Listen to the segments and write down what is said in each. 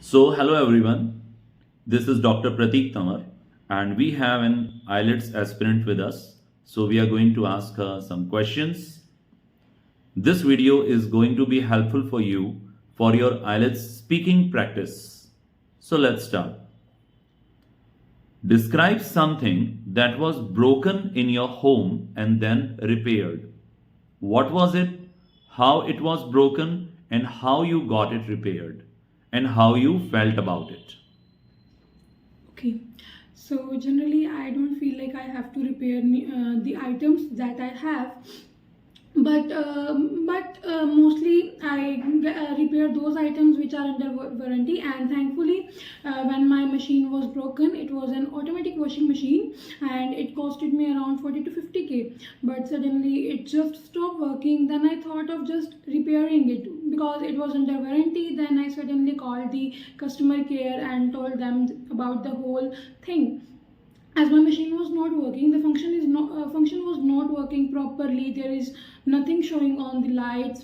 Hello everyone. This is Dr. Prateek Tamar, and we have an IELTS aspirant with us. So, we are going to ask her some questions. This video is going to be helpful for you for your IELTS speaking practice. So, let's start. Describe something that was broken in your home and then repaired. What was it? How it was broken and how you got it repaired and how you felt about it. Okay, so generally I don't feel like I have to repair the items that I have, but mostly I repair those items which are under warranty. And thankfully, when my machine was broken, it was an automatic washing machine, and it costed me around 40 to 50k. But suddenly it just stopped working. Then I thought of just repairing it because it was under warranty. Then I suddenly called the customer care and told them about the whole thing. As my machine was not working, the function was not working properly. There is nothing showing on the lights.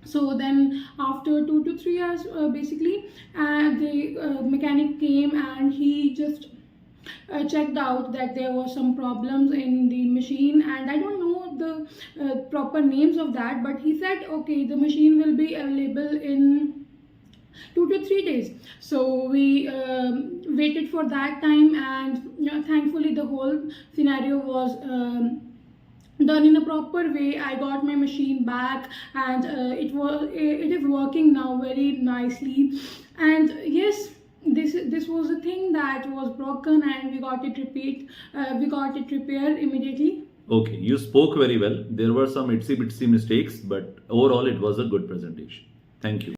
So then after 2 to 3 hours, basically the mechanic came and he just checked out that there was some problems in the machine, and I don't know the proper names of that, but he said okay, the machine will be available in 2 to 3 days. So we waited for that time, and thankfully the whole scenario was done in a proper way. I got my machine back, and it is working now very nicely. And yes, this was a thing that was broken, and we got it repaired immediately. Okay, you spoke very well. There were some itsy bitsy mistakes, but overall it was a good presentation. Thank you.